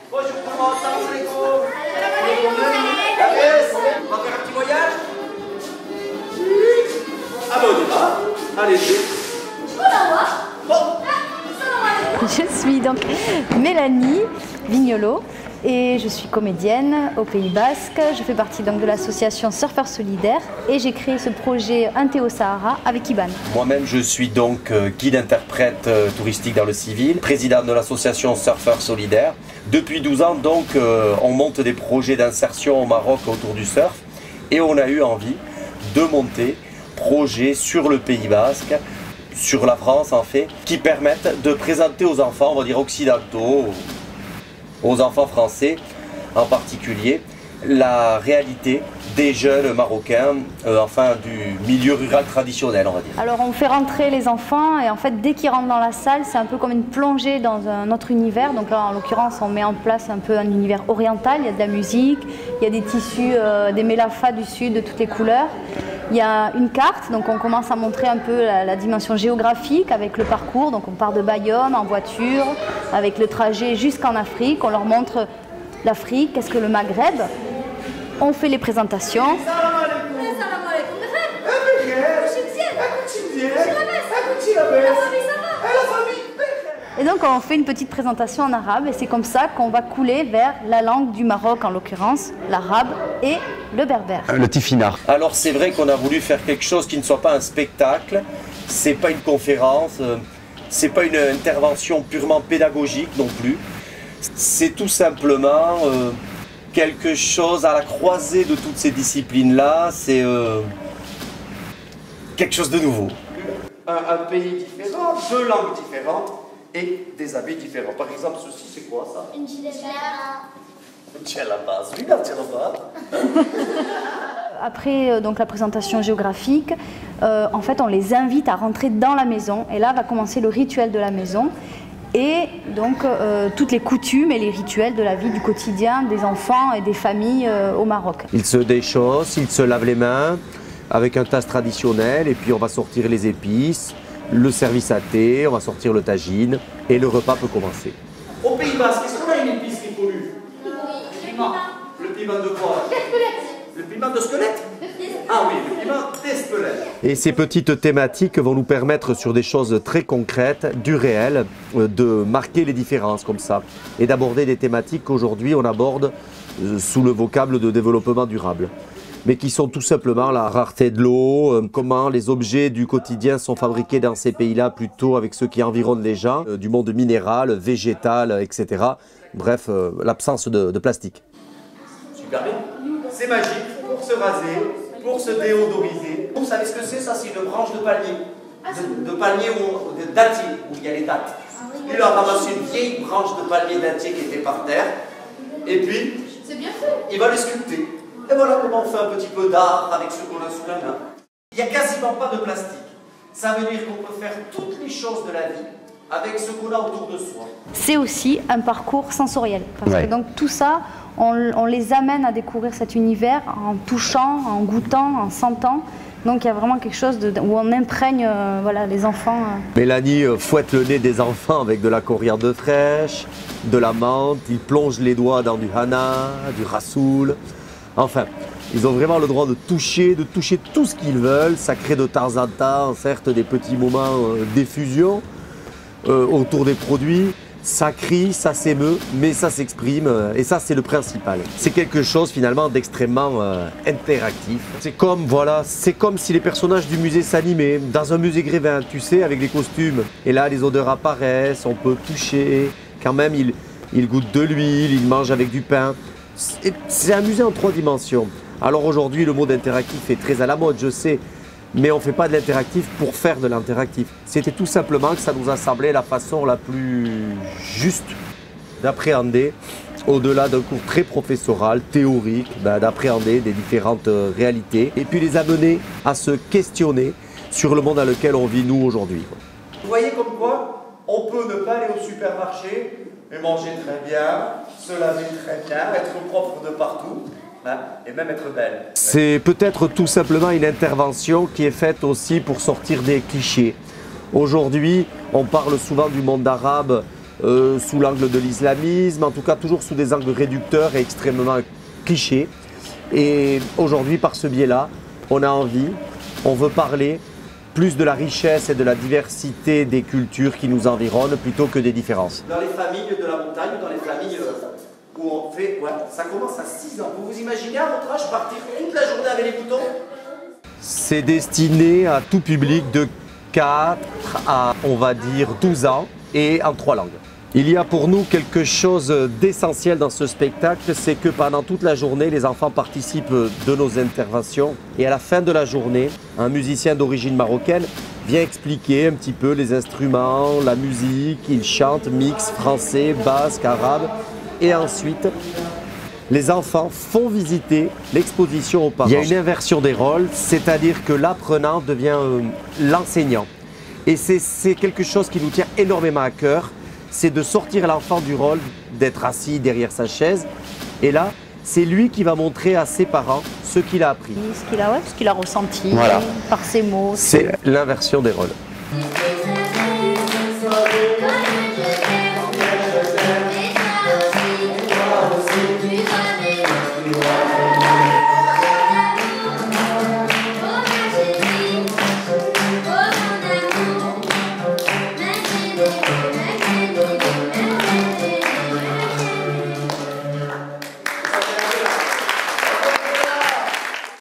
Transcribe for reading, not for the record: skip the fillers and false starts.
Bonjour tout le monde, salam alaikum. On va faire un petit voyage. Ah ben on y va. Allez-y. Je suis donc Mélanie Vignolo et je suis comédienne au Pays Basque. Je fais partie donc de l'association Surfeurs Solidaires et j'ai créé ce projet Un thé au Sahara avec Iban. Moi-même je suis donc guide-interprète touristique dans le civil, président de l'association Surfeurs Solidaires. Depuis 12 ans donc on monte des projets d'insertion au Maroc autour du surf et on a eu envie de monter projets sur le Pays Basque, sur la France en fait, qui permettent de présenter aux enfants, on va dire occidentaux, aux enfants français en particulier, la réalité des jeunes marocains, enfin du milieu rural traditionnel on va dire. Alors on fait rentrer les enfants et en fait dès qu'ils rentrent dans la salle c'est un peu comme une plongée dans un autre univers. Donc là en l'occurrence on met en place un peu un univers oriental, il y a de la musique, il y a des tissus, des mélafas du sud de toutes les couleurs. Il y a une carte, donc on commence à montrer un peu la dimension géographique avec le parcours. Donc on part de Bayonne en voiture, avec le trajet jusqu'en Afrique. On leur montre l'Afrique, qu'est-ce que le Maghreb. On fait les présentations. Et donc on fait une petite présentation en arabe et c'est comme ça qu'on va couler vers la langue du Maroc, en l'occurrence l'arabe et le berbère. Le tifina. Alors c'est vrai qu'on a voulu faire quelque chose qui ne soit pas un spectacle, c'est pas une conférence, c'est pas une intervention purement pédagogique non plus. C'est tout simplement quelque chose à la croisée de toutes ces disciplines-là, c'est quelque chose de nouveau. Un pays différent, deux langues différentes et des habits différents. Par exemple, ceci, c'est quoi ça? Une djellaba. Une djellaba, celui-là, une djellaba. Après donc la présentation géographique, en fait on les invite à rentrer dans la maison et là va commencer le rituel de la maison et donc toutes les coutumes et les rituels de la vie du quotidien des enfants et des familles au Maroc. Ils se déchaussent, ils se lavent les mains avec un tasse traditionnel et puis on va sortir les épices, le service à thé, on va sortir le tagine et le repas peut commencer. Au Pays Basque, est-ce qu'on a une épice qui pollue? Le piment. Le piment de quoi? Le piment de squelette? Ah oui, le piment des squelettes. Et ces petites thématiques vont nous permettre sur des choses très concrètes, du réel, de marquer les différences comme ça et d'aborder des thématiques qu'aujourd'hui on aborde sous le vocable de développement durable, mais qui sont tout simplement la rareté de l'eau, comment les objets du quotidien sont fabriqués dans ces pays-là plutôt avec ceux qui environnent les gens, du monde minéral, végétal, etc. Bref, l'absence de plastique. Super bien. C'est magique pour se raser, pour se déodoriser. Vous savez ce que c'est? Ça, c'est une branche de palmier. De palmier ou de dattier, où il y a les dattes. Il a ramassé une vieille branche de palmier dattier qui était par terre. Et puis, il va le sculpter. Et voilà comment on fait un petit peu d'art avec ce qu'on a sous la main. Il n'y a quasiment pas de plastique. Ça veut dire qu'on peut faire toutes les choses de la vie avec ce qu'on a autour de soi. C'est aussi un parcours sensoriel parce que donc tout ça, on les amène à découvrir cet univers en touchant, en goûtant, en sentant. Donc il y a vraiment quelque chose où on imprègne voilà, les enfants. Mélanie fouette le nez des enfants avec de la coriandre fraîche, de la menthe, ils plongent les doigts dans du hana, du rassoul. Enfin, ils ont vraiment le droit de toucher tout ce qu'ils veulent. Ça crée de temps en temps, certes, des petits moments d'effusion autour des produits. Ça crie, ça s'émeut, mais ça s'exprime et ça c'est le principal. C'est quelque chose finalement d'extrêmement interactif. C'est comme, voilà, c'est comme si les personnages du musée s'animaient. Dans un musée Grévin, tu sais, avec les costumes. Et là les odeurs apparaissent, on peut toucher. Quand même, ils goûtent de l'huile, ils mangent avec du pain. C'est un musée en 3 dimensions. Alors aujourd'hui, le mot interactif est très à la mode, je sais. Mais on ne fait pas de l'interactif pour faire de l'interactif. C'était tout simplement que ça nous a semblé la façon la plus juste d'appréhender, au-delà d'un cours très professoral, théorique, d'appréhender des différentes réalités et puis les amener à se questionner sur le monde dans lequel on vit nous aujourd'hui. Vous voyez comme quoi on peut ne pas aller au supermarché et manger très bien, se laver très bien, être propre de partout. Et même être belle. C'est peut-être tout simplement une intervention qui est faite aussi pour sortir des clichés. Aujourd'hui, on parle souvent du monde arabe sous l'angle de l'islamisme, en tout cas toujours sous des angles réducteurs et extrêmement clichés. Et aujourd'hui, par ce biais-là, on a envie, on veut parler plus de la richesse et de la diversité des cultures qui nous environnent plutôt que des différences. Dans les familles de la montagne, dans les familles où on fait, ouais, ça commence à 6 ans. Vous vous imaginez à votre âge partir toute la journée avec les boutons? C'est destiné à tout public de 4 à, on va dire, 12 ans et en 3 langues. Il y a pour nous quelque chose d'essentiel dans ce spectacle, c'est que pendant toute la journée, les enfants participent de nos interventions et à la fin de la journée, un musicien d'origine marocaine vient expliquer un petit peu les instruments, la musique, il chante mix français, basque, arabe et ensuite les enfants font visiter l'exposition aux parents. Il y a une inversion des rôles, c'est-à-dire que l'apprenant devient l'enseignant et c'est quelque chose qui nous tient énormément à cœur. C'est de sortir l'enfant du rôle, d'être assis derrière sa chaise. Et là, c'est lui qui va montrer à ses parents ce qu'il a appris. Ce qu'il a ressenti voilà. Par ses mots. C'est l'inversion des rôles.